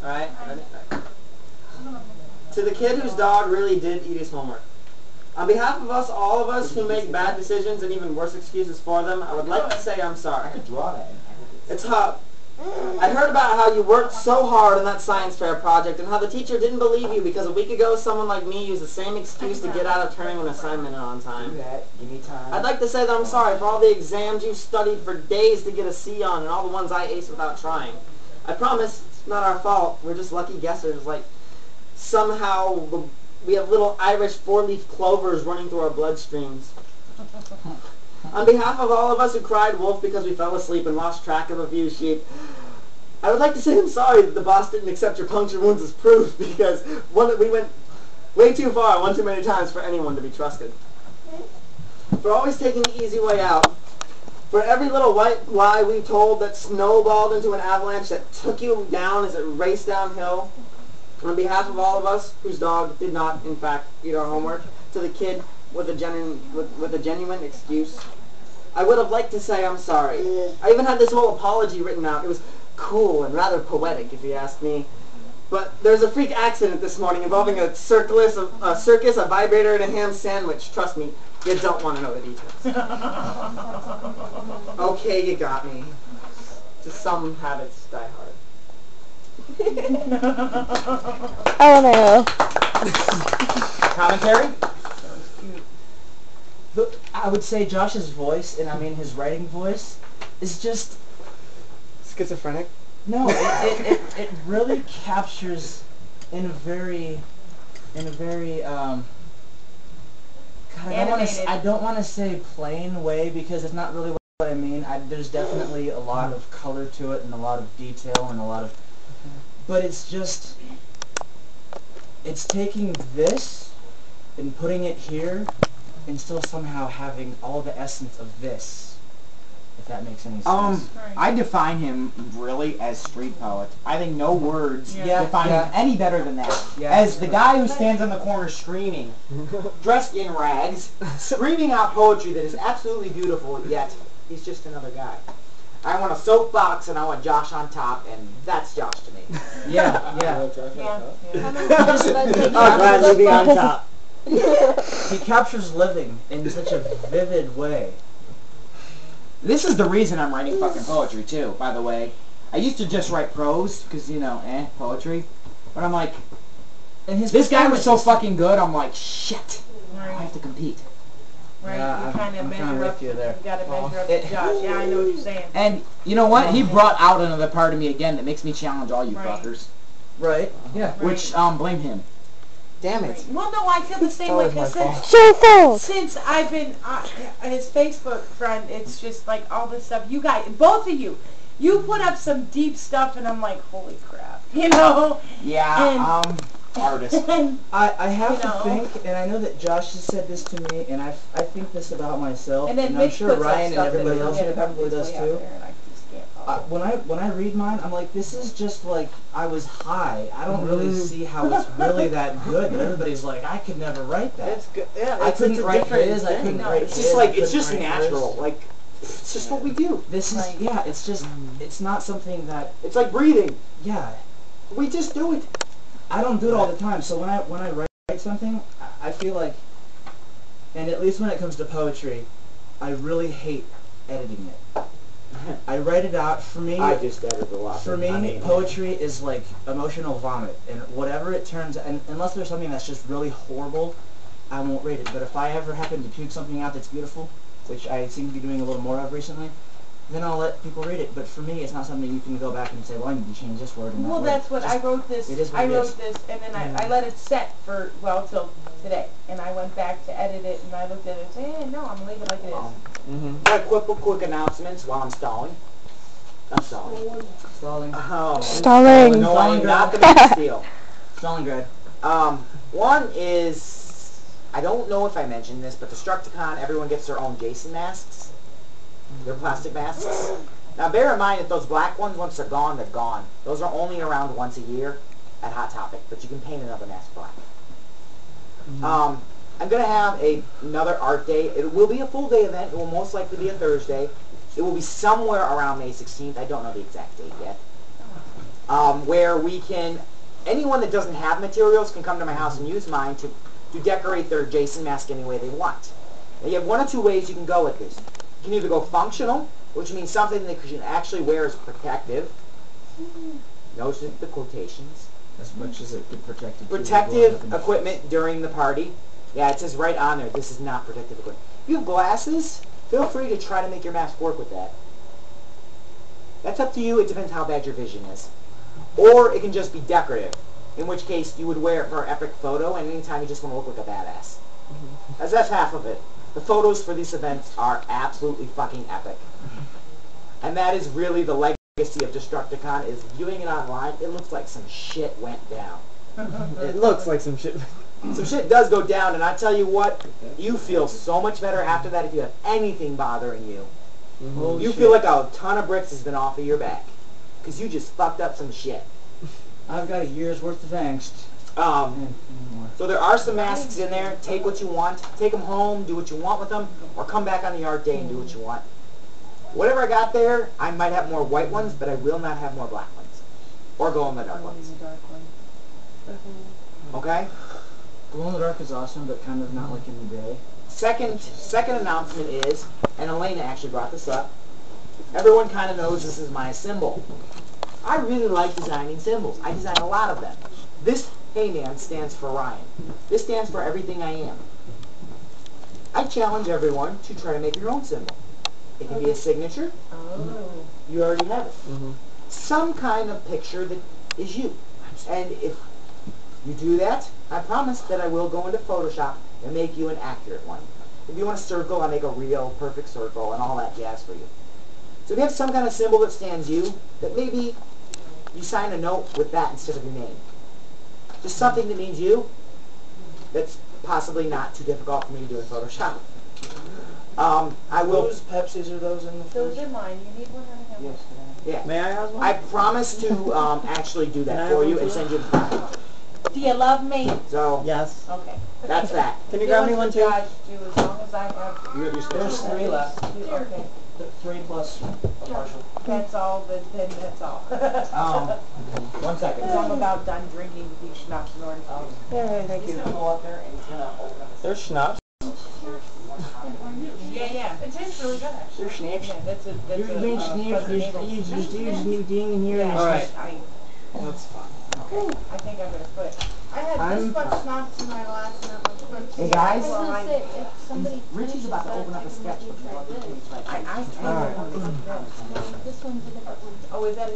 Alright? Ready? To the kid whose dog really did eat his homework. On behalf of us, all of us who make bad decisions and even worse excuses for them, I would like to say I'm sorry. I could draw that. It's hard. I heard about how you worked so hard on that science fair project and how the teacher didn't believe you because a week ago someone like me used the same excuse to get out of turning an assignment in on time. Do that. Give me time. I'd like to say that I'm sorry for all the exams you studied for days to get a C on and all the ones I aced without trying. I promise it's not our fault. We're just lucky guessers. Like somehow we have little Irish four-leaf clovers running through our bloodstreams. On behalf of all of us who cried wolf because we fell asleep and lost track of a few sheep, I would like to say I'm sorry that the boss didn't accept your puncture wounds as proof because we went way too far one too many times for anyone to be trusted. For always taking the easy way out. For every little white lie we told that snowballed into an avalanche that took you down as it raced downhill. On behalf of all of us whose dog did not, in fact, eat our homework, to the kid with a genuine excuse, I would have liked to say I'm sorry. I even had this whole apology written out. It was cool and rather poetic, if you ask me. But there's a freak accident this morning involving a circus, a vibrator, and a ham sandwich. Trust me, you don't want to know the details. Okay, you got me. Just some habits die hard. Oh no. Commentary? I would say Josh's voice, and I mean his writing voice, is just... Schizophrenic? No, it really captures in a very, God, I don't want to say plain way because it's not really what I mean. There's definitely a lot of color to it and a lot of detail and a lot of, but it's just, it's taking this and putting it here and still somehow having all the essence of this, if that makes any sense. I define him really as street poet. I think no words define him any better than that. As the guy who stands on the corner screaming, dressed in rags, screaming out poetry that is absolutely beautiful, yet he's just another guy. I want a soapbox and I want Josh on top, and that's Josh to me. Yeah. Oh, glad to be on top. He captures living in such a vivid way. This is the reason I'm writing fucking poetry too, by the way. I used to just write prose, because, you know, poetry. But I'm like, And this guy was so fucking good, I'm like, shit, I have to compete. Right, Yeah, you kind of I'm measure up. you there. You got to measure up to Josh. Yeah, I know what you're saying. And, you know what? He brought out another part of me again that makes me challenge all you fuckers. Right, yeah. Which, blame him. Damn it. Well, no, I feel the same way because Your fault. since I've been his Facebook friend, it's just like all this stuff. You guys, both of you put up some deep stuff, and I'm like, holy crap, you know? Yeah, artist. I have to think, and I know that Josh has said this to me, and I think this about myself, And then I'm Mitch sure puts Ryan and stuff everybody that else we here probably it's does way out too. there, and I just can't follow. When I read mine, I'm like, this is just like I was high. I don't really see how it's really that good. But everybody's like, I could never write that. It's good. Yeah, I couldn't it's a write different his. I thing. couldn't No, write It's his. just like, I it's couldn't just write natural. hers. Like, it's just what we do. This is it's just it's not something that It's like breathing. We just do it. I don't do it all the time. So when I write something, I feel like, and at least when it comes to poetry, I really hate editing it. I write it out. For me, I just edit a lot. for me, poetry is like emotional vomit, and whatever it turns, and unless there's something that's just really horrible, I won't read it. But if I ever happen to puke something out that's beautiful, which I seem to be doing a little more of recently, then I'll let people read it. But for me, it's not something you can go back and say, well, I need to change this word and that Well, word. that's what Just- I wrote this. it is what I it wrote is. this, and then I let it set for till today, and I went back to edit it, and I looked at it and said, hey, no, I'm gonna leave it like it is. Quick announcements while I'm stalling. I'm stalling. Stalling. Stalling. No, I'm not going to steal. Stalingrad. One is, I don't know if I mentioned this, but the Structicon, everyone gets their own Jason masks. They're plastic masks. Now bear in mind that those black ones, once they're gone, they're gone. Those are only around once a year at Hot Topic, but you can paint another mask black. I'm going to have another art day. It will be a full day event. It will most likely be a Thursday. It will be somewhere around May 16th. I don't know the exact date yet. where we can, anyone that doesn't have materials can come to my house and use mine to decorate their Jason mask any way they want. Now you have one of two ways you can go with this. You can either go functional, which means something that you can actually wear as protective. Notice the quotations. As much as it could protect you. Protective equipment during the party. Yeah, it says right on there, this is not protective equipment. If you have glasses, feel free to try to make your mask work with that. That's up to you. It depends how bad your vision is. Or it can just be decorative, in which case you would wear it for an epic photo, and anytime you just want to look like a badass. As that's half of it. The photos for these events are absolutely fucking epic. And that is really the legacy of Destructicon, is viewing it online, it looks like some shit went down. It looks like some shit. Some shit does go down, and I tell you what, you feel so much better after that if you have anything bothering you. You feel like a ton of bricks has been off of your back. Because you just fucked up some shit. I've got a year's worth of angst. So there are some masks in there. Take what you want. Take them home, do what you want with them, or come back on the art day and do what you want. Whatever I got there, I might have more white ones, but I will not have more black ones. Or glow-in-the-dark ones. Okay? Glow-in-the-dark is awesome, but kind of not like in the day. Second announcement is, and Elena actually brought this up, everyone kind of knows this is my symbol. I really like designing symbols. I design a lot of them. This Heyman stands for Ryan. This stands for everything I am. I challenge everyone to try to make your own symbol. It can be a signature. Oh. You already have it. Some kind of picture that is you. And if you do that, I promise that I will go into Photoshop and make you an accurate one. If you want a circle, I make a real perfect circle and all that jazz for you. So if you have some kind of symbol that stands you, that maybe you sign a note with that instead of your name. Just something that means you, that's possibly not too difficult for me to do in Photoshop. I will... Whose Pepsis are those in the fridge? Those are mine. You need one or I have one? Yeah. May I have one? I promise to actually do that for you and send you the package. Do you love me? So, Yes. Okay. that's that. Can you grab me one too? Josh, too, as long as I have... You have your There's special. 3 left. Okay. 3 plus a partial. That's all, then that's all. 1 second. Because I'm about done drinking these schnapps and orange juice. Yeah, thank He's you. gonna go up there and he's gonna open up. There's schnapps. Yeah. It tastes really good, actually. There's snaps. Yeah, that's a... There's been snaps. There's new thing in here. All right. That's fine. I think I'm going to put it. I had this much schnapps in my glass and I'm going to Hey guys, Richie's about to open up a sketchbook. I Alright. this one's a different one. Oh, is that a